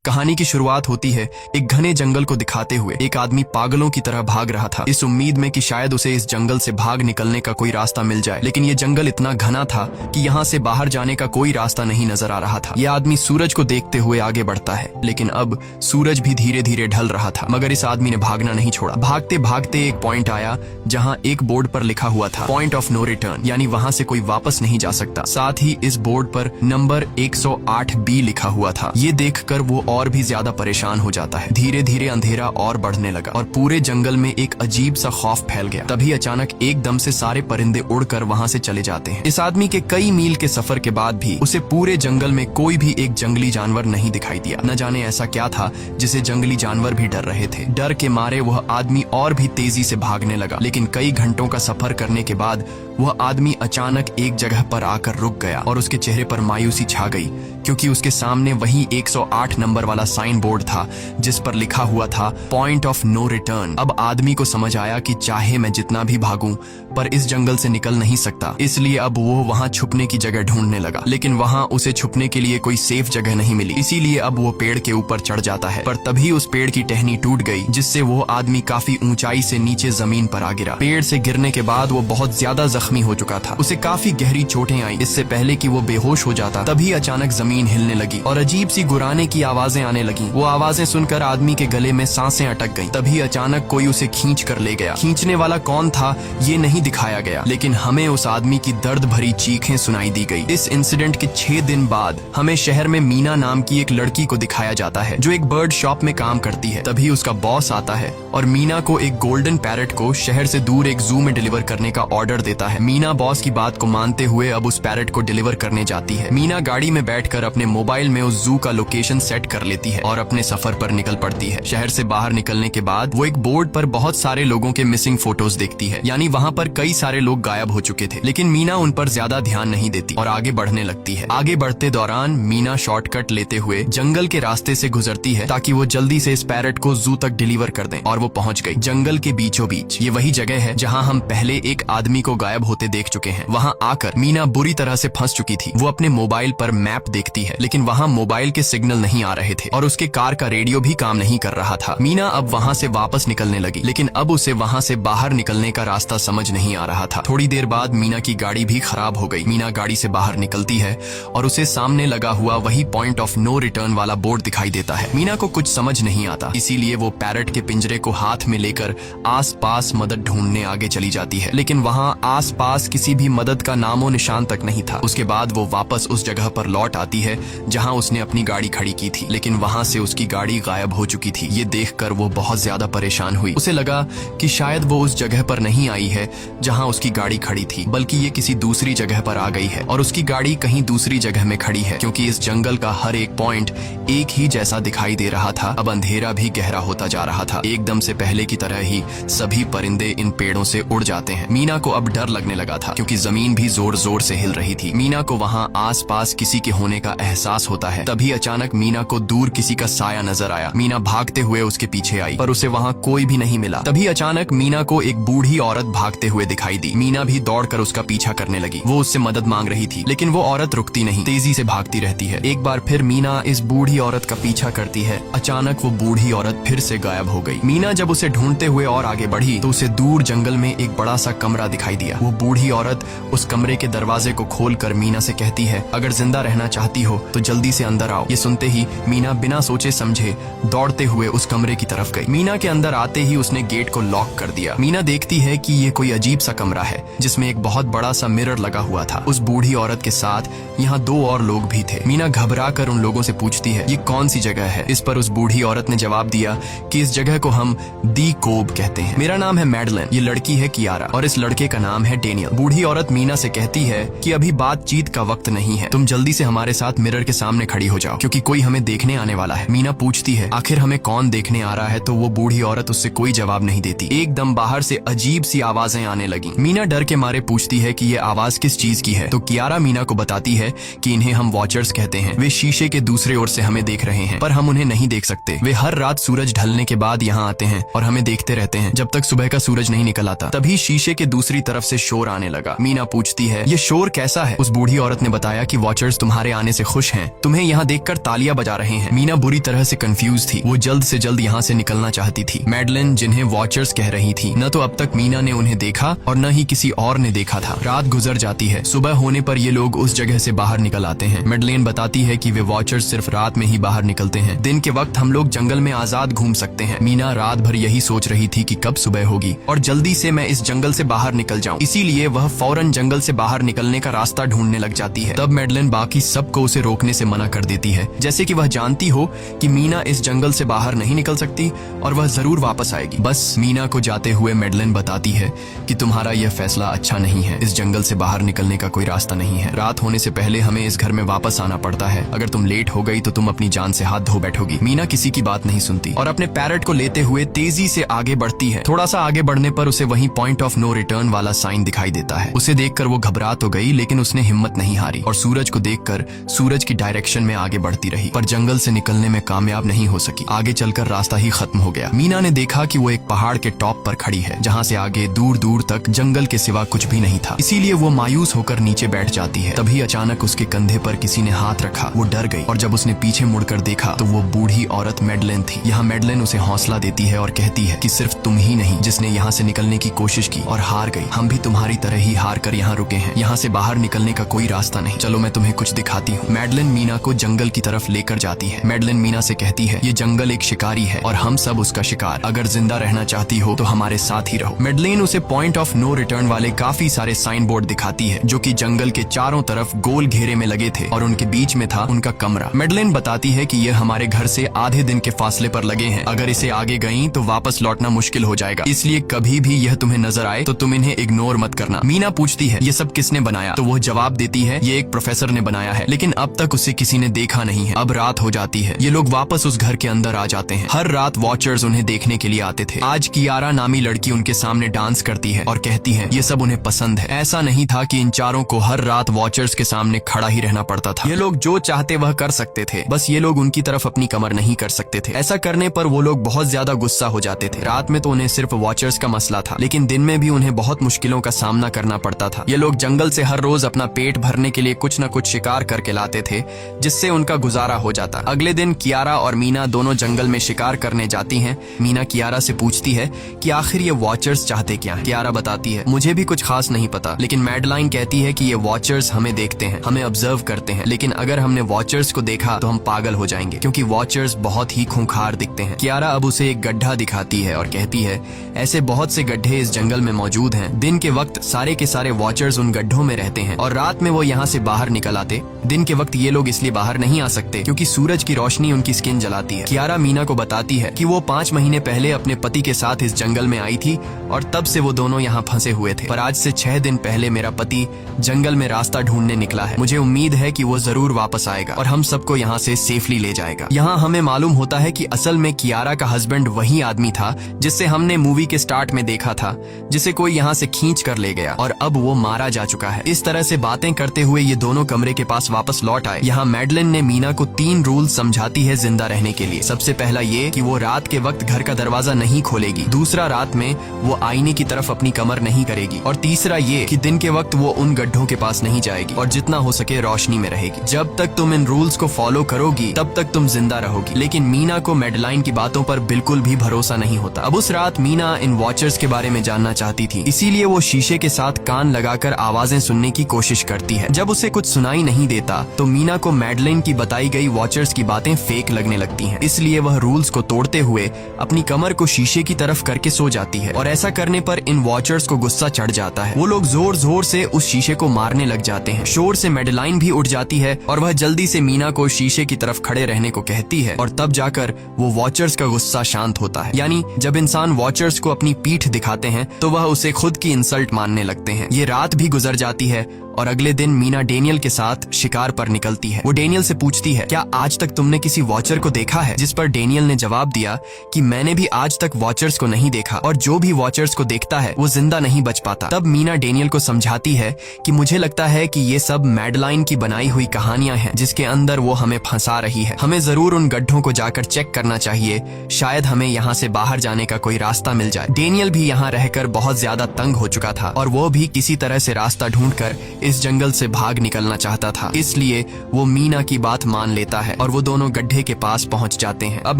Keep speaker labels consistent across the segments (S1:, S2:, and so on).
S1: कहानी की शुरुआत होती है एक घने जंगल को दिखाते हुए। एक आदमी पागलों की तरह भाग रहा था, इस उम्मीद में कि शायद उसे इस जंगल से भाग निकलने का कोई रास्ता मिल जाए। लेकिन ये जंगल इतना घना था कि यहाँ से बाहर जाने का कोई रास्ता नहीं नजर आ रहा था। यह आदमी सूरज को देखते हुए आगे बढ़ता है, लेकिन अब सूरज भी धीरे धीरे ढल रहा था। मगर इस आदमी ने भागना नहीं छोड़ा। भागते भागते एक पॉइंट आया जहाँ एक बोर्ड पर लिखा हुआ था पॉइंट ऑफ नो रिटर्न, यानी वहाँ से कोई वापस नहीं जा सकता। साथ ही इस बोर्ड पर नंबर 108B लिखा हुआ था। ये देखकर वो और भी ज्यादा परेशान हो जाता है। धीरे धीरे अंधेरा और बढ़ने लगा और पूरे जंगल में एक अजीब सा खौफ फैल गया। तभी अचानक एकदम से सारे परिंदे उड़कर वहाँ से चले जाते हैं। इस आदमी के कई मील के सफर के बाद भी उसे पूरे जंगल में कोई भी एक जंगली जानवर नहीं दिखाई दिया। न जाने ऐसा क्या था जिसे जंगली जानवर भी डर रहे थे। डर के मारे वह आदमी और भी तेजी से भागने लगा, लेकिन कई घंटों का सफर करने के बाद वह आदमी अचानक एक जगह पर आकर रुक गया और उसके चेहरे पर मायूसी छा गई, क्योंकि उसके सामने वही 108 नंबर वाला साइन बोर्ड था जिस पर लिखा हुआ था पॉइंट ऑफ नो रिटर्न। अब आदमी को समझ आया कि चाहे मैं जितना भी भागूं पर इस जंगल से निकल नहीं सकता, इसलिए अब वो वहां छुपने की जगह ढूंढने लगा। लेकिन वहां उसे छुपने के लिए कोई सेफ जगह नहीं मिली, इसीलिए अब वो पेड़ के ऊपर चढ़ जाता है। पर तभी उस पेड़ की टहनी टूट गई, जिससे वो आदमी काफी ऊंचाई से नीचे जमीन पर आ गिरा। पेड़ से गिरने के बाद वो बहुत ज्यादा जख्मी हो चुका था। उसे काफी गहरी चोटें आई। इससे पहले कि वो बेहोश हो जाता तभी अचानक जमीन हिलने लगी और अजीब सी गुर्राने की आवाजें आने लगी। वो आवाजें सुनकर आदमी के गले में सांसें अटक गईं। तभी अचानक कोई उसे खींच कर ले गया। खींचने वाला कौन था ये नहीं दिखाया गया, लेकिन हमें उस आदमी की दर्द भरी चीखें सुनाई दी गई। इस इंसिडेंट के 6 दिन बाद हमें शहर में मीना नाम की एक लड़की को दिखाया जाता है जो एक बर्ड शॉप में काम करती है। तभी उसका बॉस आता है और मीना को एक गोल्डन पैरट को शहर से दूर एक जू में डिलीवर करने का ऑर्डर देता है। मीना बॉस की बात को मानते हुए अब उस पैरट को डिलीवर करने जाती है। मीना गाड़ी में बैठकर अपने मोबाइल में उस जू का लोकेशन सेट कर लेती है और अपने सफर पर निकल पड़ती है। शहर से बाहर निकलने के बाद वो एक बोर्ड पर बहुत सारे लोगों के मिसिंग फोटोज देखती है, यानी वहाँ पर कई सारे लोग गायब हो चुके थे। लेकिन मीना उन पर ज्यादा ध्यान नहीं देती और आगे बढ़ने लगती है। आगे बढ़ते दौरान मीना शॉर्टकट लेते हुए जंगल के रास्ते से गुजरती है ताकि वो जल्दी से इस पैरट को जू तक डिलीवर कर दें, और वो पहुंच गई जंगल के बीचों बीच। ये वही जगह है जहाँ हम पहले एक आदमी को गायब होते देख चुके हैं। वहाँ आकर मीना बुरी तरह से फंस चुकी थी। वो अपने मोबाइल पर मैप देखती है, लेकिन वहाँ मोबाइल के सिग्नल नहीं आ रहे थे और उसके कार का रेडियो भी काम नहीं कर रहा था। मीना अब वहाँ से वापस निकलने लगी, लेकिन अब उसे वहाँ से बाहर निकलने का रास्ता समझ नहीं आ रहा था। थोड़ी देर बाद मीना की गाड़ी भी खराब हो गई। मीना गाड़ी से बाहर निकलती है और उसे सामने लगा हुआ वही पॉइंट ऑफ नो रिटर्न वाला बोर्ड दिखाई देता है। मीना को कुछ समझ नहीं आता, इसीलिए वो पैरट के पिंजरे को हाथ में लेकर आसपास मदद ढूंढने आगे चली जाती है, लेकिन वहाँ आसपास किसी भी मदद का नामो निशान तक नहीं था। उसके बाद वो वापस उस जगह पर लौट आती है जहाँ उसने अपनी गाड़ी खड़ी की थी, लेकिन वहाँ से उसकी गाड़ी गायब हो चुकी थी। ये देखकर वो बहुत ज्यादा परेशान हुई। उसे लगा कि शायद वो उस जगह पर नहीं आई है जहाँ उसकी गाड़ी खड़ी थी, बल्कि ये किसी दूसरी जगह पर आ गई है और उसकी गाड़ी कहीं दूसरी जगह में खड़ी है, क्योंकि इस जंगल का हर एक पॉइंट एक ही जैसा दिखाई दे रहा था। अब अंधेरा भी गहरा होता जा रहा था। एकदम से पहले की तरह ही सभी परिंदे इन पेड़ों से उड़ जाते हैं। मीना को अब डर लगने लगा था, क्योंकि जमीन भी जोर जोर से हिल रही थी। मीना को वहाँ आसपास किसी के होने का एहसास होता है। तभी अचानक मीना को दूर किसी का साया नजर आया। मीना भागते हुए उसके पीछे आई, पर उसे वहाँ कोई भी नहीं मिला। तभी अचानक मीना को एक बूढ़ी औरत भागते हुए दिखाई दी। मीना भी दौड़कर उसका पीछा करने लगी। वो उससे मदद मांग रही थी, लेकिन वो औरत रुकती नहीं, तेजी से भागती रहती है। एक बार फिर मीना इस बूढ़ी औरत का पीछा करती है। अचानक वो बूढ़ी औरत फिर से गायब हो गई। मीना जब उसे ढूंढते हुए और आगे बढ़ी तो उसे दूर जंगल में एक बड़ा सा कमरा दिखाई दिया। वो बूढ़ी औरत उस कमरे के दरवाजे को खोलकर मीना से कहती है, अगर जिंदा रहना चाहती हो तो जल्दी से अंदर आओ। ये सुनते ही मीना बिना सोचे समझे दौड़ते हुए उस कमरे की तरफ गई। मीना के अंदर आते ही उसने गेट को लॉक कर दिया। मीना देखती है कि ये कोई अजीब सा कमरा है जिसमें एक बहुत बड़ा सा मिरर लगा हुआ था। उस बूढ़ी औरत के साथ यहाँ 2 और लोग भी थे। मीना घबरा कर उन लोगों से पूछती है, ये कौन सी जगह है? इस पर उस बूढ़ी औरत ने जवाब दिया कि इस जगह को हम दी कोब कहते हैं। मेरा नाम है मैडलिन, ये लड़की है कियारा और इस लड़के का नाम है डेनियल। बूढ़ी औरत मीना से कहती है कि अभी बातचीत का वक्त नहीं है, तुम जल्दी से हमारे साथ मिरर के सामने खड़ी हो जाओ, क्योंकि कोई हमें देखने आने वाला है। मीना पूछती है, आखिर हमें कौन देखने आ रहा है? तो वो बूढ़ी औरत उससे कोई जवाब नहीं देती। एकदम बाहर से अजीब सी आवाजें आने लगी। मीना डर के मारे पूछती है कि ये आवाज किस चीज की है? तो कियारा मीना को बताती है कि इन्हें हम वॉचर्स कहते हैं। वे शीशे के दूसरे ओर से हमें देख रहे हैं, पर हम उन्हें नहीं देख सकते। वे हर रात सूरज ढलने के बाद यहाँ आते हैं और हमें देखते रहते हैं जब तक सुबह का सूरज नहीं निकल आता। तभी शीशे के दूसरी तरफ से शोर आने लगा। मीना पूछती है, ये शोर कैसा है? उस बूढ़ी औरत ने बताया कि वॉचर्स तुम्हारे आने से खुश हैं, तुम्हें यहाँ देखकर तालियां बजा रहे हैं। मीना बुरी तरह से कंफ्यूज थी, वो जल्द से जल्द यहाँ से निकलना चाहती थी। मैडलिन जिन्हें वॉचर्स कह रही थी, न तो अब तक मीना ने उन्हें देखा और न ही किसी और ने देखा था। रात गुजर जाती है, सुबह होने पर ये लोग उस जगह से बाहर निकल आते हैं। मैडलिन बताती है कि वे वॉचर्स सिर्फ रात में ही बाहर निकलते हैं, दिन के वक्त हम लोग जंगल में आजाद घूम सकते हैं। मीना रात भर यही सोच रही थी कि कब सुबह होगी और जल्दी से मैं इस जंगल से बाहर निकल जाऊं। इसीलिए वह फौरन जंगल से बाहर निकलने का रास्ता ढूंढने लग जाती है। तब मैडलिन बाकी सबको उसे रोकने से मना कर देती है, जैसे कि वह जानती हो कि मीना इस जंगल से बाहर नहीं निकल सकती और वह जरूर वापस आएगी। बस मीना को जाते हुए मैडलिन बताती है कि तुम्हारा यह फैसला अच्छा नहीं है, इस जंगल से बाहर निकलने का कोई रास्ता नहीं है। रात होने से पहले हमें इस घर में वापस आना पड़ता है, अगर तुम लेट हो गई तो तुम अपनी जान से हाथ धो बैठोगी। मीना किसी की बात नहीं सुनती और अपने पैरट को लेते हुए तेजी से आगे बढ़ती है। थोड़ा सा आगे बढ़ने पर उसे वहीं पॉइंट ऑफ नो रिटर्न वाला साइन दिखाई देता है। उसे देखकर वो घबरा तो गई, लेकिन उसने हिम्मत नहीं हारी और सूरज को देखकर सूरज की डायरेक्शन में आगे बढ़ती रही, पर जंगल से निकलने में कामयाब नहीं हो सकी। आगे चलकर रास्ता ही खत्म हो गया। मीना ने देखा कि वो एक पहाड़ के टॉप पर खड़ी है, जहाँ से आगे दूर दूर तक जंगल के सिवा कुछ भी नहीं था। इसीलिए वो मायूस होकर नीचे बैठ जाती है। तभी अचानक उसके कंधे पर किसी ने हाथ रखा। वो डर गई और जब उसने पीछे मुड़कर देखा तो वो बूढ़ी औरत मैडलिन थी। यहाँ मैडलिन उसे हौसला देती है और कहती है कि सिर्फ तुम ही नहीं जिसने यहाँ से निकलने की कोशिश की और हार गई, हम भी तुम्हारी तरह ही हार कर यहाँ रुके हैं। यहाँ से बाहर निकलने का कोई रास्ता नहीं, चलो मैं तुम्हें कुछ दिखाती हूँ। मैडलिन मीना को जंगल की तरफ लेकर जाती है। मैडलिन मीना से कहती है, ये जंगल एक शिकारी है और हम सब उसका शिकार, अगर जिंदा रहना चाहती हो तो हमारे साथ ही रहो। मैडलिन उसे पॉइंट ऑफ नो रिटर्न वाले काफी सारे साइन बोर्ड दिखाती है, जो कि जंगल के चारों तरफ गोल घेरे में लगे थे और उनके बीच में था उनका कमरा। मैडलिन बताती है कि यह हमारे घर से आधे दिन के फासले पर लगे हैं, अगर इसे आगे गई तो वापस लौटना मुश्किल हो जाएगा, इसलिए कभी भी यह तुम्हें नजर आए तो तुम इन्हें इग्नोर मत करना। मीना पूछती है, ये सब किसने बनाया? तो वो जवाब देती है, ये एक प्रोफेसर ने बनाया है, लेकिन अब तक उसे किसी ने देखा नहीं है। अब रात हो जाती है, ये लोग वापस उस घर के अंदर आ जाते हैं। हर रात वॉचर्स उन्हें देखने के लिए आते थे। आज कियारा नामी लड़की उनके सामने डांस करती है और कहती है ये सब उन्हें पसंद है। ऐसा नहीं था कि इन चारों को हर रात वॉचर्स के सामने खड़ा ही रहना पड़ता था। ये लोग जो चाहते वह कर सकते थे, बस ये लोग उनकी तरफ अपनी कमर नहीं कर सकते थे। ऐसा करने पर वो लोग बहुत ज्यादा गुस्सा हो जाते थे। रात में तो उन्हें सिर्फ वॉचर्स का मसला था, लेकिन दिन में भी उन्हें बहुत मुश्किलों का सामना करना पड़ता था। ये लोग जंगल से हर रोज अपना पेट भरने के लिए कुछ न कुछ शिकार करके लाते थे, जिससे उनका गुजारा हो जाता। अगले दिन कियारा और मीना दोनों जंगल में शिकार करने जाती हैं। मीना कियारा से पूछती है कि आखिर ये वॉचर्स चाहते क्या हैं? कियारा बताती है, मुझे भी कुछ खास नहीं पता, लेकिन मैडलाइन कहती है कि ये वॉचर्स हमें देखते हैं, हमें ऑब्जर्व करते हैं, लेकिन अगर हमने वॉचर्स को देखा तो हम पागल हो जाएंगे, क्योंकि वॉचर्स बहुत ही खूंखार दिखते हैं। कियारा अब उसे एक गड्ढा दिखाती है और कहती है, ऐसे बहुत से गड्ढे इस जंगल में मौजूद हैं। दिन के वक्त सारे के सारे वॉचर्स उन गड्ढों में रहते हैं और रात में वो यहाँ से बाहर निकल आते। दिन के वक्त ये लोग इसलिए बाहर नहीं आ सकते क्योंकि सूरज की रोशनी उनकी स्किन जलाती है। कियारा मीना को बताती है कि वो 5 महीने पहले अपने पति के साथ इस जंगल में आई थी और तब से वो दोनों यहाँ फंसे हुए थे, पर आज से 6 दिन पहले मेरा पति जंगल में रास्ता ढूंढने निकला है। मुझे उम्मीद है कि वो जरूर वापस आएगा और हम सबको यहाँ से सेफली ले जाएगा। यहाँ हमें मालूम होता है कि असल में कियारा का हस्बैंड वही आदमी था जिससे हमने मूवी के स्टार्ट में देखा था, जिसे कोई यहाँ से खींच कर ले गया और अब वो मारा जा चुका है। इस तरह से बातें करते हुए ये दोनों कमरे के पास वापस लौट आए। यहाँ मैडलिन ने मीना को 3 रूल समझाती है जिंदा रहने के लिए। सबसे पहला ये कि वो रात के वक्त घर का दरवाजा नहीं खोलेगी। दूसरा, रात में वो आईने की तरफ अपनी कमर नहीं करेगी। और तीसरा ये कि दिन के वक्त वो उन गड्ढों के पास नहीं जाएगी और जितना हो सके रोशनी में रहेगी। जब तक तुम इन रूल्स को फॉलो करोगी तब तक तुम जिंदा रहोगी। लेकिन मीना को मैडलाइन की बातों पर बिल्कुल भी भरोसा नहीं होता। अब उस रात मीना इन वॉचर्स के बारे में जानना चाहती थी, इसीलिए वो शीशे के साथ कान लगाकर आवाजें सुनने की कोशिश करती है। जब उसे कुछ सुनाई नहीं देता तो मीना को मैडलिन की बताई गई वॉचर्स की बातें फेक लगने लगती हैं। इसलिए वह रूल्स को तोड़ते हुए अपनी कमर को शीशे की तरफ करके सो जाती है और ऐसा करने पर इन वॉचर्स को गुस्सा चढ़ जाता है। वो लोग जोर जोर से उस शीशे को मारने लग जाते हैं। शोर से मैडलाइन भी उठ जाती है और वह जल्दी से मीना को शीशे की तरफ खड़े रहने को कहती है और तब जाकर वो वॉचर्स का गुस्सा शांत होता है। यानी जब इंसान वॉचर्स को अपनी पीठ दिखाते हैं तो वह उसे खुद की इंसल्ट मानने लगते हैं। ये रात भी गुजर जाती है और अगले दिन मीना डेनियल के साथ शिकार पर निकलती है। वो डेनियल से पूछती है, क्या आज तक तुमने किसी वॉचर को देखा है? जिस पर डेनियल ने जवाब दिया कि मैंने भी आज तक वॉचर्स को नहीं देखा और जो भी वॉचर्स को देखता है वो जिंदा नहीं बच पाता। तब मीना डेनियल को समझाती है कि मुझे लगता है कि ये सब मैडलाइन की बनाई हुई कहानियां हैं जिसके अंदर वो हमें फंसा रही है। हमें जरूर उन गड्ढों को जाकर चेक करना चाहिए, शायद हमें यहाँ से बाहर जाने का कोई रास्ता मिल जाए। डेनियल भी यहाँ रहकर बहुत ज्यादा तंग हो चुका था और वो भी किसी तरह से रास्ता ढूंढकर इस जंगल से भाग निकलना चाहता था, इसलिए वो मीना की बात मान लेता है और वो दोनों गड्ढे के पास पहुंच जाते हैं। अब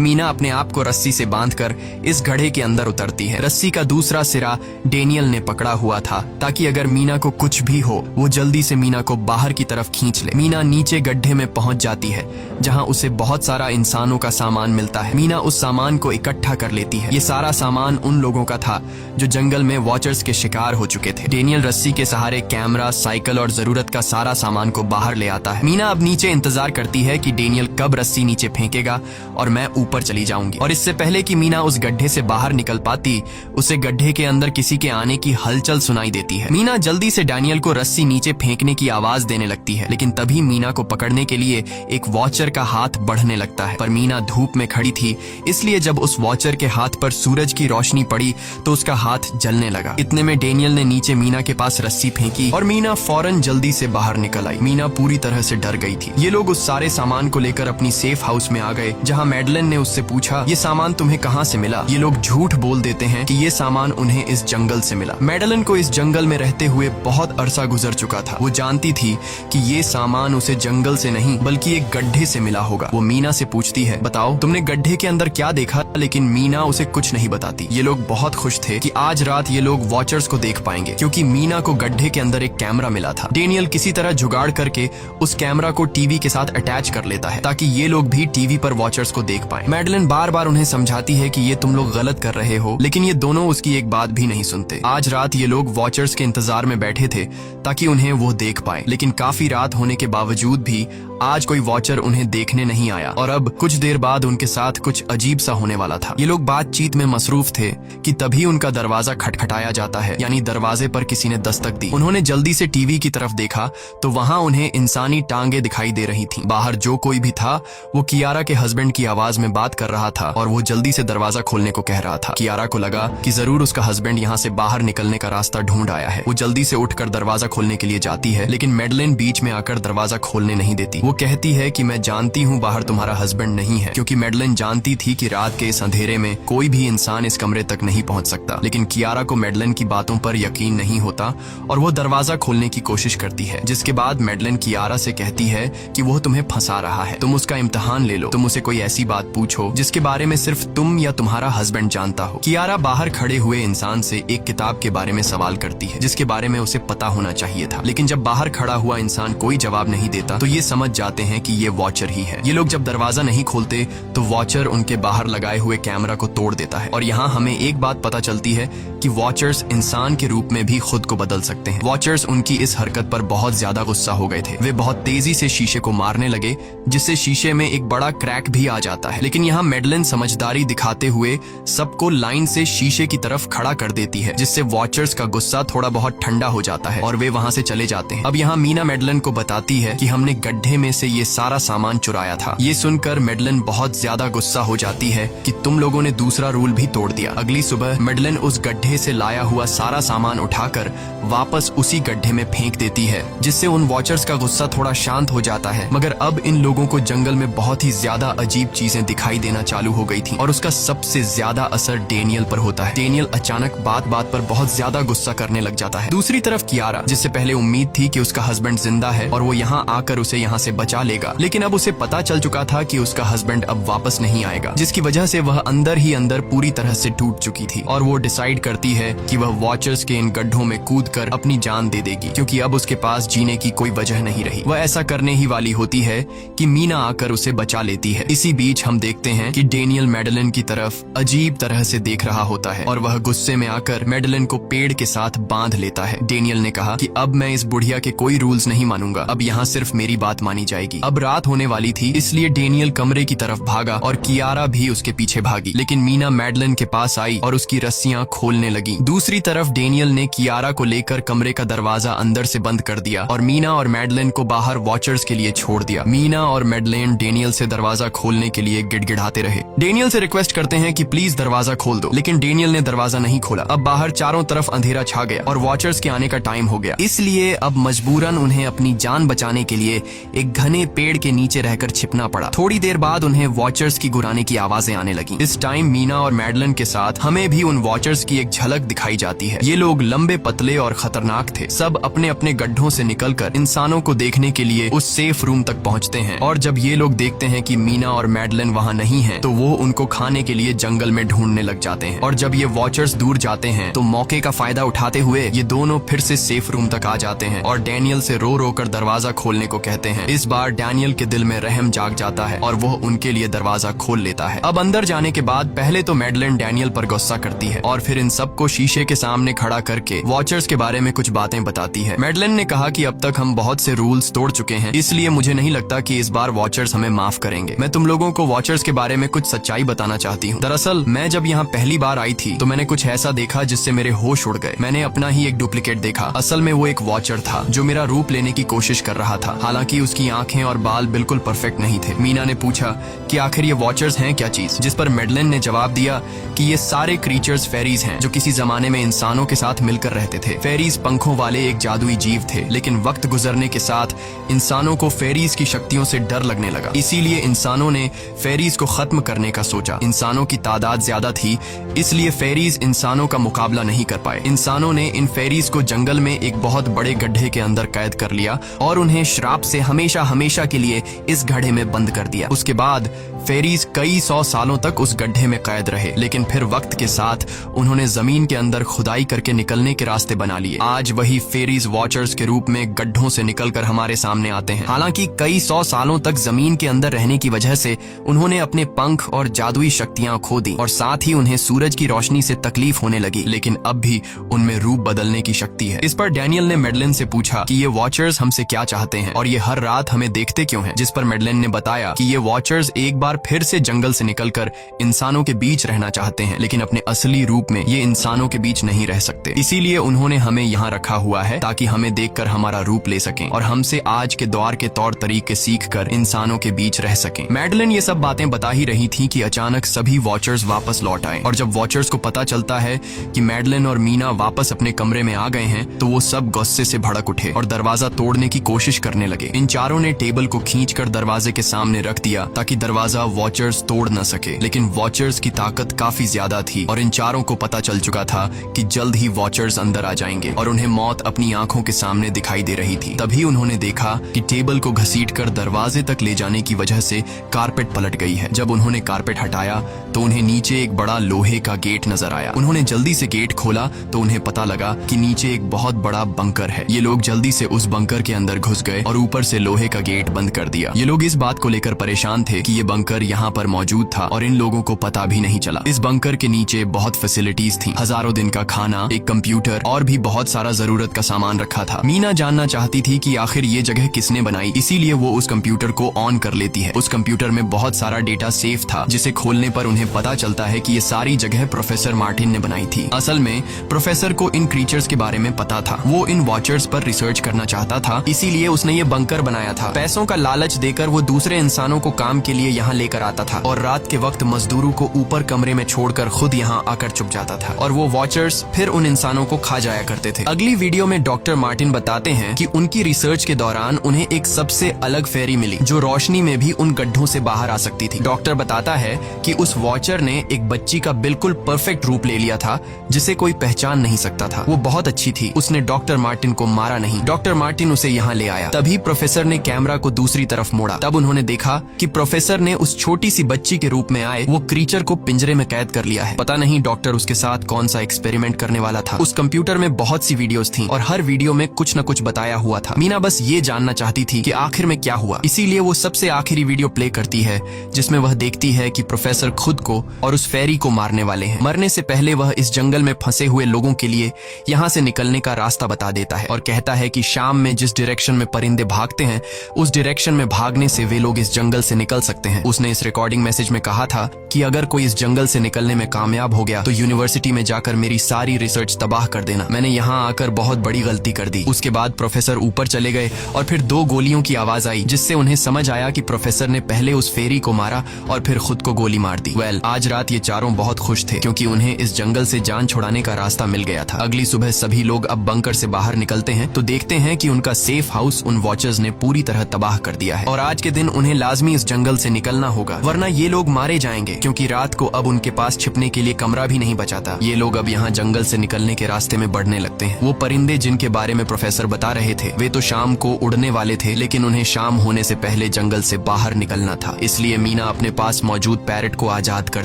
S1: मीना अपने आप को रस्सी से बांधकर इस गड्ढे के अंदर उतरती है। रस्सी का दूसरा सिरा डेनियल ने पकड़ा हुआ था ताकि अगर मीना को कुछ भी हो वो जल्दी से मीना को बाहर की तरफ खींच ले। मीना नीचे गड्ढे में पहुंच जाती है जहां उसे बहुत सारा इंसानों का सामान मिलता है। मीना उस सामान को इकट्ठा कर लेती है। ये सारा सामान उन लोगों का था जो जंगल में वॉचर्स के शिकार हो चुके थे। डेनियल रस्सी के सहारे कैमरा, साइकिल और जरूरत का सारा सामान को बाहर ले आता है। मीना अब नीचे इंतजार करती है कि डेनियल कब रस्सी नीचे फेंकेगा और मैं ऊपर चली जाऊंगी। और इससे पहले कि मीना उस गड्ढे से बाहर निकल पाती, उसे गड्ढे के अंदर किसी के आने की हलचल सुनाई देती है। मीना जल्दी से डेनियल को रस्सी नीचे फेंकने की आवाज देने लगती है, लेकिन तभी मीना को पकड़ने के लिए एक वॉचर का हाथ बढ़ने लगता है। पर मीना धूप में खड़ी थी, इसलिए जब उस वॉचर के हाथ पर सूरज की रोशनी पड़ी तो उसका हाथ जलने लगा। इतने में डेनियल ने नीचे मीना के पास रस्सी फेंकी और मीना फौरन जल्दी से बाहर निकल आई। मीना पूरी तरह से डर गई थी। ये लोग उस सारे सामान को लेकर अपनी सेफ हाउस में आ गए, जहाँ मैडलिन ने उससे पूछा, ये सामान तुम्हें कहाँ से मिला? ये लोग झूठ बोल देते हैं कि ये सामान उन्हें इस जंगल से मिला। मैडलिन को इस जंगल में रहते हुए बहुत अरसा गुजर चुका था। वो जानती थी कि ये सामान उसे जंगल से नहीं बल्कि एक गड्ढे से मिला होगा। वो मीना से पूछती है, बताओ तुमने गड्ढे के अंदर क्या देखा? लेकिन मीना उसे कुछ नहीं बताती। ये लोग बहुत खुश थे कि आज रात ये लोग वॉचर्स को देख पाएंगे, क्योंकि मीना को गड्ढे के अंदर एक कैमरा मिला था। डेनियल किसी तरह जुगाड़ करके उस कैमरा को टीवी के साथ अटैच कर लेता है ताकि ये लोग भी टीवी पर वॉचर्स को देख पाएं। मैडलिन बार बार उन्हें समझाती है कि ये तुम लोग गलत कर रहे हो, लेकिन ये दोनों उसकी एक बात भी नहीं सुनते। आज रात ये लोग वॉचर्स के इंतजार में बैठे थे ताकि उन्हें वो देख पाए, लेकिन काफी रात होने के बावजूद भी आज कोई वॉचर उन्हें देखने नहीं आया और अब कुछ देर बाद उनके साथ कुछ अजीब सा होने वाला था। ये लोग बातचीत में मसरूफ थे कि तभी उनका दरवाजा खटखटाया जाता है, यानी दरवाजे पर किसी ने दस्तक दी। उन्होंने जल्दी से टीवी की तरफ देखा तो वहाँ उन्हें इंसानी टांगे दिखाई दे रही थीं। बाहर जो कोई भी था वो कियारा के हस्बैंड की आवाज में बात कर रहा था और वो जल्दी से दरवाजा खोलने को कह रहा था। कियारा को लगा कि जरूर उसका हस्बैंड यहाँ से बाहर निकलने का रास्ता ढूंढ आया है। वो जल्दी से उठकर दरवाजा खोलने के लिए जाती है, लेकिन मैडलिन बीच में आकर दरवाजा खोलने नहीं देती। वो कहती है कि मैं जानती हूँ बाहर तुम्हारा हस्बैंड नहीं है, क्योंकि मैडलिन जानती थी कि रात के इस अंधेरे में कोई भी इंसान इस कमरे तक नहीं पहुंच सकता। लेकिन कियारा को मैडलिन की बातों पर यकीन नहीं होता और वो दरवाजा खोलने की कोशिश करती है, जिसके बाद मैडलिन कियारा से कहती है कि वो तुम्हें फंसा रहा है, तुम उसका इम्तिहान ले लो, तुम उसे कोई ऐसी बात पूछो जिसके बारे में सिर्फ तुम या तुम्हारा हस्बैंड जानता हो। कियारा बाहर खड़े हुए इंसान से एक किताब के बारे में सवाल करती है जिसके बारे में उसे पता होना चाहिए था, लेकिन जब बाहर खड़ा हुआ इंसान कोई जवाब नहीं देता तो ये समझ जाते हैं कि ये वॉचर ही है। ये लोग जब दरवाजा नहीं खोलते तो वॉचर उनके बाहर लगाए हुए कैमरा को तोड़ देता है और यहाँ हमें एक बात पता चलती है कि वॉचर्स इंसान के रूप में भी खुद को बदल सकते हैं। वॉचर्स उनकी इस हरकत पर बहुत ज्यादा गुस्सा हो गए थे। वे बहुत तेजी से शीशे को मारने लगे जिससे शीशे में एक बड़ा क्रैक भी आ जाता है, लेकिन यहाँ मैडलिन समझदारी दिखाते हुए सबको लाइन से शीशे की तरफ खड़ा कर देती है, जिससे वॉचर्स का गुस्सा थोड़ा बहुत ठंडा हो जाता है और वे वहाँ से चले जाते हैं। अब यहाँ मीना मैडलिन को बताती है कि हमने गड्ढे में से ये सारा सामान चुराया था। ये सुनकर मैडलिन बहुत ज्यादा गुस्सा हो जाती है कि तुम लोगों ने दूसरा रूल भी तोड़ दिया। अगली सुबह मैडलिन उस गड्ढे से लाया हुआ सारा सामान उठाकर वापस उसी गड्ढे में फेंक देती है, जिससे उन वॉचर्स का गुस्सा थोड़ा शांत हो जाता है। मगर अब इन लोगों को जंगल में बहुत ही ज्यादा अजीब चीजें दिखाई देना चालू हो गई थी और उसका सबसे ज्यादा असर डेनियल पर होता है। डेनियल अचानक बात बात पर बहुत ज्यादा गुस्सा करने लग जाता है। दूसरी तरफ कियारा, जिससे पहले उम्मीद थी कि उसका हस्बैंड जिंदा है और वो यहाँ आकर उसे यहाँ से बचा लेगा, लेकिन अब उसे पता चल चुका था कि उसका हस्बैंड अब वापस नहीं आएगा, जिसकी वजह से वह अंदर ही अंदर पूरी तरह से टूट चुकी थी और वो डिसाइड करती है कि वह वॉचर्स के इन गड्ढों में कूदकर अपनी जान दे देगी, क्योंकि अब उसके पास जीने की कोई वजह नहीं रही। वह ऐसा करने ही वाली होती है कि मीना आकर उसे बचा लेती है। इसी बीच हम देखते हैं कि डेनियल मैडलिन की तरफ अजीब तरह से देख रहा होता है और वह गुस्से में आकर मैडलिन को पेड़ के साथ बांध लेता है। डेनियल ने कहा कि अब मैं इस बुढ़िया के कोई रूल्स नहीं मानूंगा, अब यहाँ सिर्फ मेरी बात मानी जाएगी। अब रात होने वाली थी, इसलिए डेनियल कमरे की तरफ भागा और कियारा भी उसके पीछे भागी, लेकिन मीना मैडलिन के पास आई और उसकी रस्सियां खोलने लगी। दूसरी तरफ डेनियल ने कियारा को लेकर कमरे का दरवाजा अंदर अंदर से बंद कर दिया और मीना और मैडलिन को बाहर वॉचर्स के लिए छोड़ दिया। मीना और मैडलिन डेनियल से दरवाजा खोलने के लिए गिड़गिड़ाते रहे। डेनियल से रिक्वेस्ट करते हैं कि प्लीज दरवाजा खोल दो, लेकिन डेनियल ने दरवाजा नहीं खोला। अब बाहर चारों तरफ अंधेरा छा गया और वॉचर्स के आने का टाइम हो गया, इसलिए अब मजबूरन उन्हें अपनी जान बचाने के लिए एक घने पेड़ के नीचे रहकर छिपना पड़ा। थोड़ी देर बाद उन्हें वॉचर्स की गुराने की आवाजें आने लगी। इस टाइम मीना और मैडलिन के साथ हमें भी उन वॉचर्स की एक झलक दिखाई जाती है। ये लोग लंबे, पतले और खतरनाक थे। सब अपने अपने गड्ढों से निकलकर इंसानों को देखने के लिए उस सेफ रूम तक पहुंचते हैं और जब ये लोग देखते हैं कि मीना और मैडलिन वहां नहीं हैं, तो वो उनको खाने के लिए जंगल में ढूंढने लग जाते हैं। और जब ये वॉचर्स दूर जाते हैं तो मौके का फायदा उठाते हुए ये दोनों फिर से सेफ रूम तक आ जाते हैं और डैनियल से रो रो कर दरवाजा खोलने को कहते हैं। इस बार डैनियल के दिल में रहम जाग जाता है और वो उनके लिए दरवाजा खोल लेता है। अब अंदर जाने के बाद पहले तो मैडलिन डैनियल पर गुस्सा करती है और फिर इन सबको शीशे के सामने खड़ा करके वॉचर्स के बारे में कुछ बातें बताती है। मैडलिन ने कहा कि अब तक हम बहुत से रूल्स तोड़ चुके हैं, इसलिए मुझे नहीं लगता कि इस बार वॉचर्स हमें माफ करेंगे। मैं तुम लोगों को वॉचर्स के बारे में कुछ सच्चाई बताना चाहती हूँ। दरअसल मैं जब यहाँ पहली बार आई थी तो मैंने कुछ ऐसा देखा जिससे मेरे होश उड़ गए। मैंने अपना ही एक डुप्लीकेट देखा। असल में वो एक वॉचर था जो मेरा रूप लेने की कोशिश कर रहा था। हालांकि उसकी आंखें और बाल बिल्कुल परफेक्ट नहीं थे। मीना ने पूछा कि आखिर ये वॉचर्स हैं क्या चीज, जिस पर मैडलिन ने जवाब दिया कि ये सारे क्रीचर्स फेरीज हैं जो किसी जमाने में इंसानों के साथ मिलकर रहते थे। फेरीज पंखों वाले एक जादुई जीव थे, लेकिन वक्त गुजरने के साथ इंसानों को फेरीज की शक्तियों से डर लगने लगा। इसीलिए इंसानों ने फेरीज को खत्म करने का सोचा। इंसानों की तादाद ज्यादा थी, इसलिए फेरीज इंसानों का मुकाबला नहीं कर पाए। इंसानों ने इन फेरीज को जंगल में एक बहुत बड़े गड्ढे के अंदर कैद कर लिया और उन्हें श्राप से हमेशा हमेशा के लिए इस गड्ढे में बंद कर दिया। उसके बाद फेरीज कई 100 सालों तक उस गड्ढे में कैद रहे, लेकिन फिर वक्त के साथ उन्होंने जमीन के अंदर खुदाई करके निकलने के रास्ते बना लिए। आज वही फेरीज वॉचर्स के रूप में गड्ढों से निकलकर हमारे सामने आते हैं। हालांकि कई 100 सालों तक जमीन के अंदर रहने की वजह से उन्होंने अपने पंख और जादुई शक्तियां खो दी और साथ ही उन्हें सूरज की रोशनी से तकलीफ होने लगी, लेकिन अब भी उनमें रूप बदलने की शक्ति है। इस पर डैनियल ने मैडलिन से पूछा कि ये वॉचर्स हमसे क्या चाहते हैं और ये हर रात हमें देखते क्यों हैं, जिस पर मैडलिन ने बताया कि ये वॉचर्स एक बार फिर से जंगल से निकलकर इंसानों के बीच रहना चाहते हैं, लेकिन अपने असली रूप में ये इंसानों के बीच नहीं रह सकते। इसीलिए उन्होंने हमें यहाँ रखा हुआ है ताकि हमें देखकर हमारा रूप ले सकें और हमसे आज के दौर के तौर तरीके सीखकर इंसानों के बीच रह सकें। मैडलिन ये सब बातें बता ही रही थी कि अचानक सभी वॉचर्स वापस लौट आए और जब वॉचर्स को पता चलता है कि मैडलिन और मीना वापस अपने कमरे में आ गए हैं तो वो सब गुस्से से भड़क उठे और दरवाजा तोड़ने की कोशिश करने लगे। इन चारों ने टेबल को खींचकर दरवाजे के सामने रख दिया ताकि दरवाजा वॉचर्स तोड़ न सके, लेकिन वॉचर्स की ताकत काफी ज्यादा थी और इन चारों को पता चल चुका था कि जल्द ही वॉचर्स अंदर आ जाएंगे और उन्हें मौत अपनी आंखों के सामने दिखाई दे रही थी। तभी उन्होंने देखा कि टेबल को घसीटकर दरवाजे तक ले जाने की वजह से कारपेट पलट गई है। जब उन्होंने कारपेट हटाया तो उन्हें नीचे एक बड़ा लोहे का गेट नजर आया। उन्होंने जल्दी से गेट खोला तो उन्हें पता लगा कि नीचे एक बहुत बड़ा बंकर है। ये लोग जल्दी से उस बंकर के अंदर घुस गए और ऊपर से लोहे का गेट बंद कर दिया। ये लोग इस बात को लेकर परेशान थे कि ये बंकर यहाँ पर मौजूद था और इन लोगों को पता भी नहीं चला। इस बंकर के नीचे बहुत फैसिलिटीज थी, हजारों दिन का खाना, एक कंप्यूटर और भी बहुत सारा जरूरत का सामान रखा था। मीना जानना चाहती थी कि आखिर ये जगह किसने बनाई, इसीलिए वो उस कंप्यूटर को ऑन कर लेती है। उस कंप्यूटर में बहुत सारा डेटा सेफ था, जिसे खोलने पर उन्हें पता चलता है कि ये सारी जगह प्रोफेसर मार्टिन ने बनाई थी। असल में प्रोफेसर को इन क्रीचर्स के बारे में पता था। वो इन वॉचर्स पर रिसर्च करना चाहता था, इसीलिए उसने ये बंकर बनाया था। पैसों का लालच देकर वो दूसरे इंसानों को काम के लिए यहाँ लेकर आता था और रात के वक्त मजदूरों को ऊपर कमरे में छोड़कर खुद यहाँ आकर छुप जाता था और वो वॉचर्स फिर उन इंसानों को खा जाया करते थे। अगली वीडियो में डॉक्टर मार्टिन बताते हैं कि उनकी रिसर्च के दौरान उन्हें एक सबसे अलग फेरी मिली जो रोशनी में भी उन गड्ढों से बाहर आ सकती थी। डॉक्टर बताता है कि उस वॉचर ने एक बच्ची का बिल्कुल परफेक्ट रूप ले लिया था जिसे कोई पहचान नहीं सकता था। वो बहुत अच्छी थी, उसने डॉक्टर मार्टिन को मारा नहीं। डॉक्टर मार्टिन उसे यहाँ ले आया। तभी प्रोफेसर ने कैमरा को दूसरी तरफ मोड़ा। तब उन्होंने देखा कि प्रोफेसर ने उस छोटी सी बच्ची के रूप में आए वो क्रीचर को पिंजरे में कैद कर लिया है। पता नहीं डॉक्टर उसके साथ कौन सा एक्सपेरिमेंट करने वाला था। उस कंप्यूटर में बहुत सी वीडियोस थी और हर वीडियो में कुछ न कुछ बताया हुआ था। मीना बस ये जानना चाहती थी कि आखिर में क्या हुआ, इसीलिए वो सबसे आखिरी वीडियो प्ले करती है जिसमें वह देखती है कि प्रोफेसर खुद को और उस फेरी को मारने वाले हैं। मरने से पहले वह इस जंगल में फंसे हुए लोगों के लिए यहाँ से निकलने का रास्ता बता देता है और कहता है कि शाम में जिस डायरेक्शन में परिंदे भागते हैं उस डायरेक्शन में भागने से वे लोग इस जंगल से निकल सकते हैं। उसने इस रिकॉर्डिंग मैसेज में कहा था कि अगर कोई इस जंगल से निकलने में कामयाब हो गया तो यूनिवर्सिटी में जाकर मेरी सारी रिसर्च तबाह कर देना। मैंने यहाँ आकर बहुत बड़ी गलती कर दी। उसके बाद प्रोफेसर ऊपर चले गए और फिर 2 गोलियों की आवाज आई, जिससे उन्हें समझ आया कि प्रोफेसर ने पहले उस फेरी को मारा और फिर खुद को गोली मार दी। आज रात ये चारों बहुत खुश थे क्योंकि उन्हें इस जंगल से जान छुड़ाने का रास्ता मिल गया था। अगली सुबह सभी लोग अब बंकर से बाहर निकलते हैं तो देखते हैं कि उनका सेफ हाउस उन वॉचर्स ने पूरी तरह तबाह कर दिया है और आज के दिन उन्हें लाजमी इस जंगल से निकलना होगा, वरना ये लोग मारे जाएंगे क्योंकि रात को अब उनके पास छिपने के लिए कमरा भी नहीं बचा था। ये लोग अब यहाँ जंगल से निकलने के रास्ते में बढ़ने लगते हैं। वो परिंदे जिनके बारे में प्रोफेसर बता रहे थे वे तो शाम को उड़ने वाले थे, लेकिन उन्हें शाम होने से पहले जंगल से बाहर निकलना था। इसलिए मीना अपने पास मौजूद पैरट को आजाद कर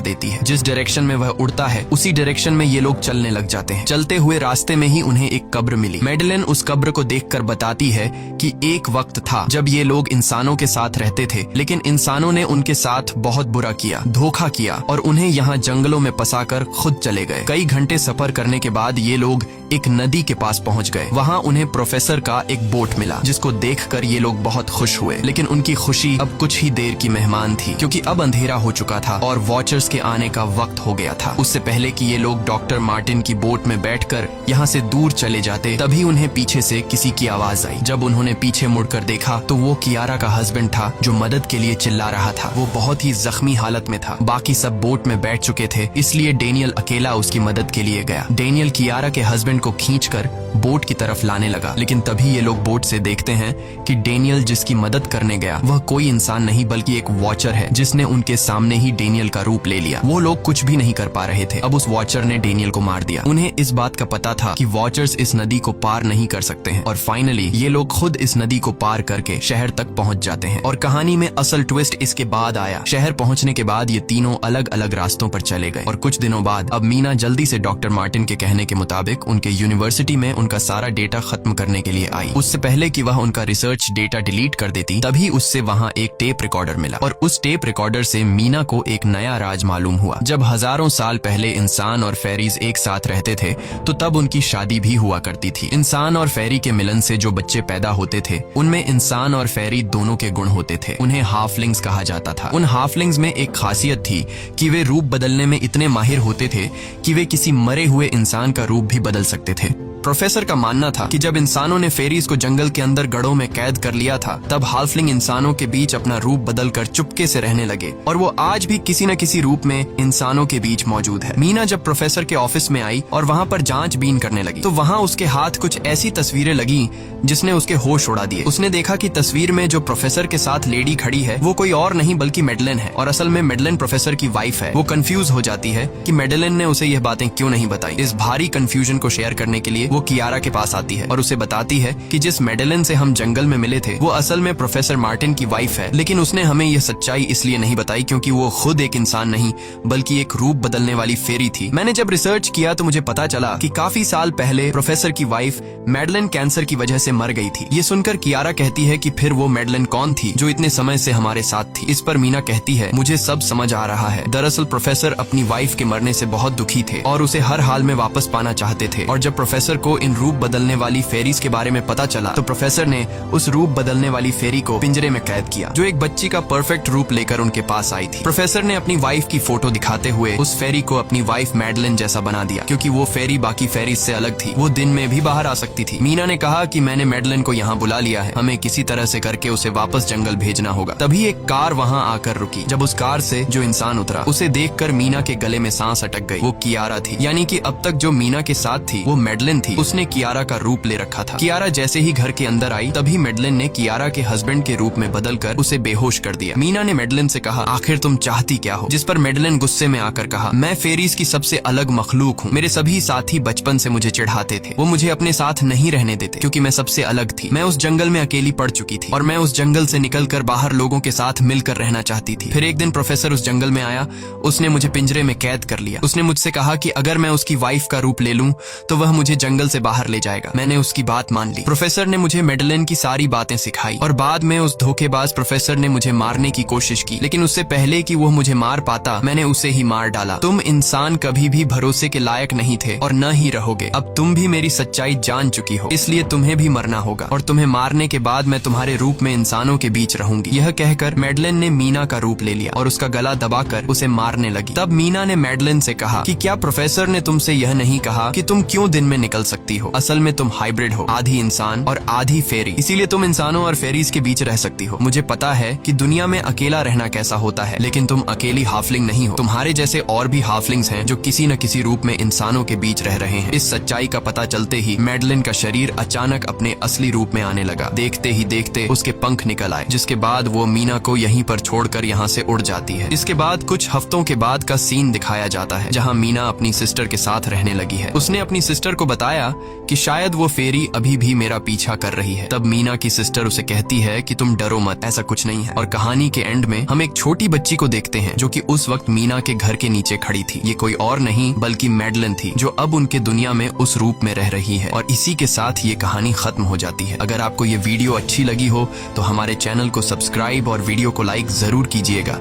S1: देती है। जिस डायरेक्शन में वह उड़ता है उसी डायरेक्शन में ये लोग चलने लग जाते हैं। चलते हुए रास्ते में ही उन्हें एक कब्र मिली। मैडलेन उस कब्र को देखकर बताती है कि एक वक्त था जब ये लोग इंसानों के साथ रहते थे, लेकिन इंसानों ने उनके साथ बहुत बुरा किया, धोखा किया और उन्हें यहाँ जंगलों में फंसाकर खुद चले गए। कई घंटे सफर करने के बाद ये लोग एक नदी के पास पहुंच गए। वहाँ उन्हें प्रोफेसर का एक बोट मिला, जिसको देखकर ये लोग बहुत खुश हुए, लेकिन उनकी खुशी अब कुछ ही देर की मेहमान थी क्योंकि अब अंधेरा हो चुका था और वॉचर्स के आने का वक्त हो गया था। उससे पहले कि ये लोग डॉक्टर मार्टिन की बोट में बैठकर यहाँ से दूर चले जाते, तभी उन्हें पीछे से किसी की आवाज आई। जब उन्होंने पीछे मुड़कर देखा तो वो कियारा का हस्बैंड था जो मदद के लिए चिल्ला रहा था। वो बहुत ही जख्मी हालत में था। बाकी सब बोट में बैठ चुके थे, इसलिए डेनियल अकेला उसकी मदद के लिए गया। डेनियल कियारा के हस्बैंड को खींचकर बोट की तरफ लाने लगा, लेकिन तभी ये लोग बोट से देखते हैं कि डेनियल जिसकी मदद करने गया वह कोई इंसान नहीं बल्कि एक वॉचर है, जिसने उनके सामने ही डेनियल का रूप ले लिया। वो लोग कुछ भी नहीं कर पा रहे थे। अब उस वॉचर ने डेनियल को मार दिया। उन्हें इस बात का पता था कि वॉचर्स इस नदी को पार नहीं कर सकते हैं और फाइनली ये लोग खुद इस नदी को पार करके शहर तक पहुंच जाते हैं। और कहानी में असल ट्विस्ट इसके बाद आया। शहर पहुंचने के बाद ये तीनों अलग अलग रास्तों पर चले गए और कुछ दिनों बाद अब मीना जल्दी से डॉक्टर मार्टिन के कहने के मुताबिक उनके यूनिवर्सिटी में उनका सारा डेटा खत्म करने के लिए आई। उससे पहले कि वह उनका रिसर्च डेटा डिलीट कर देती, तभी उससे वहाँ एक टेप रिकॉर्डर मिला और उस टेप रिकॉर्डर से मीना को एक नया राज मालूम हुआ। जब हजारों साल पहले इंसान और फेरीज एक साथ रहते थे तो तब उनकी शादी भी हुआ करती थी। इंसान और फेरी के मिलन से जो बच्चे पैदा होते थे उनमें इंसान और फेरी दोनों के गुण होते थे। उन्हें हाफलिंग्स कहा जाता था। उन हाफलिंग्स में एक खासियत थी कि वे रूप बदलने में इतने माहिर होते थे कि वे किसी मरे हुए इंसान का रूप भी बदल सकते थे। प्रोफेसर का मानना था कि जब इंसानों ने फेरीज को जंगल के अंदर गढ़ों में कैद कर लिया था, तब हाफलिंग इंसानों के बीच अपना रूप बदलकर चुपके से रहने लगे और वो आज भी किसी न किसी रूप में इंसानों के बीच मौजूद है। मीना जब प्रोफेसर के ऑफिस में आई और वहाँ पर जांचबीन करने लगी तो वहाँ उसके हाथ कुछ ऐसी तस्वीरें लगी जिसने उसके होश उड़ा दिए। उसने देखा कि तस्वीर में जो प्रोफेसर के साथ लेडी खड़ी है वो कोई और नहीं बल्कि मैडलेन है और असल में मैडलेन प्रोफेसर की वाइफ है। वो कंफ्यूज हो जाती है कि मैडलेन ने उसे यह बातें क्यों नहीं बताई। इस भारी कंफ्यूजन को शेयर करने के लिए वो कियारा के पास आती है और उसे बताती है कि जिस मैडलेन से हम जंगल में मिले थे वो असल में प्रोफेसर मार्टिन की वाइफ है, लेकिन उसने हमें यह सच्चाई इसलिए नहीं बताई क्योंकि वो खुद एक इंसान नहीं बल्कि एक रूप बदलने वाली फेरी थी। मैंने जब रिसर्च किया तो मुझे पता चला कि काफी साल पहले प्रोफेसर की वाइफ मैडलेन कैंसर की वजह से मर गई थी। ये सुनकर कियारा कहती है कि फिर वो मैडलेन कौन थी जो इतने समय से हमारे साथ थी। इस पर मीना कहती है, मुझे सब समझ आ रहा है। दरअसल प्रोफेसर अपनी वाइफ के मरने से बहुत दुखी थे और उसे हर हाल में वापस पाना चाहते थे और जब प्रोफेसर को इन रूप बदलने वाली फेरीज के बारे में पता चला तो प्रोफेसर ने उस रूप बदलने वाली फेरी को पिंजरे में कैद किया जो एक बच्ची का परफेक्ट रूप लेकर उनके पास आई थी। प्रोफेसर ने अपनी वाइफ की फोटो दिखाते हुए उस फेरी को अपनी वाइफ मैडलेन जैसा बना दिया क्योंकि वो फेरी बाकी फेरीज से अलग थी। वो दिन में भी बाहर आ सकती थी। मीना ने कहा कि मैंने मैडलेन को यहाँ बुला लिया है, हमें किसी तरह से करके उसे वापस जंगल भेजना होगा। तभी एक कार वहाँ आकर रुकी। जब उस कार से जो इंसान उतरा उसे देखकर मीना के गले में सांस अटक गई। वो कियारा थी, यानी कि अब तक जो मीना के साथ थी वो मैडलेन थी। उसने कियारा का रूप ले रखा था। कियारा जैसे ही घर के अंदर आई तभी मैडलेन ने कियारा के हस्बैंड के रूप में बदलकर उसे बेहोश कर दिया। मीना ने मैडलेन से कहा, आखिर तुम चाहती क्या हो? जिस पर मैडलेन गुस्से में आकर कहा, मैं फेरीज की सबसे अलग मखलूक हूँ। मेरे सभी साथी बचपन से मुझे चिढ़ाते थे। वो मुझे अपने साथ नहीं रहने देते क्योंकि मैं सबसे अलग थी। मैं उस जंगल में अकेली पड़ चुकी थी और मैं उस जंगल से निकलकर बाहर लोगों के साथ मिलकर रहना चाहती थी। फिर एक दिन प्रोफेसर उस जंगल में आया। उसने मुझे पिंजरे में कैद कर लिया। उसने मुझसे कहा कि अगर मैं उसकी वाइफ का रूप ले लूं तो वह मुझे जंगल से बाहर ले जाएगा। मैंने उसकी बात मान ली। प्रोफेसर ने मुझे मेडलिन की सारी बातें सिखाई और बाद में उस धोखेबाज प्रोफेसर ने मुझे मारने की कोशिश की, लेकिन उससे पहले कि वो मुझे मार पाता मैंने उसे ही मार डाला। तुम इंसान कभी भी भरोसे के लायक नहीं थे और न ही रहोगे। अब तुम भी मेरी सच्चाई जान चुकी हो, इसलिए तुम्हें भी मरना होगा और तुम्हें मारने के बाद मैं तुम्हारे रूप में इंसानों के बीच रहूंगी। यह कहकर मेडलिन ने मीना का रूप ले लिया और उसका गला दबाकर उसे मारने लगी। तब मीना ने मेडलिन से कहा कि क्या प्रोफेसर ने तुमसे यह नहीं कहा कि तुम क्यों दिन में निकल सकती हो? असल में तुम हाइब्रिड हो, आधी इंसान और आधी फेरी, इसीलिए तुम इंसानों और फेरीज के बीच रह सकती हो। मुझे पता है कि दुनिया में अकेला रहना कैसा होता है, लेकिन तुम अकेली हाफलिंग नहीं हो। तुम्हारे जैसे और भी हाफलिंग्स हैं जो किसी न किसी रूप में इंसानों के बीच रह रहे हैं। इस सच्चाई का पता चलते ही मेडलिन का शरीर अचानक अपने असली रूप में आने लगा। देखते ही देखते उसके पंख निकल आए, जिसके बाद वो मीना को यहीं पर छोड़कर यहाँ से उड़ जाती है। इसके बाद कुछ हफ्तों के बाद का सीन दिखाया जाता है, जहाँ मीना अपनी सिस्टर के साथ रहने लगी है। उसने अपनी सिस्टर को बताया कि शायद वो फेरी अभी भी मेरा पीछा कर रही है। तब मीना की सिस्टर उसे कहती है कि तुम डरो मत, ऐसा कुछ नहीं है। और कहानी के एंड में हम एक छोटी बच्ची को देखते हैं जो कि उस वक्त मीना के घर के नीचे खड़ी थी। ये कोई और नहीं बल्कि मेडलिन थी, जो अब उनके दुनिया में उस रूप में रह रही है। और इसी के साथ ये कहानी खत्म हो जाती है। अगर आपको ये वीडियो अच्छी लगी हो तो हमारे चैनल को सब्सक्राइब और वीडियो को लाइक जरूर कीजिएगा।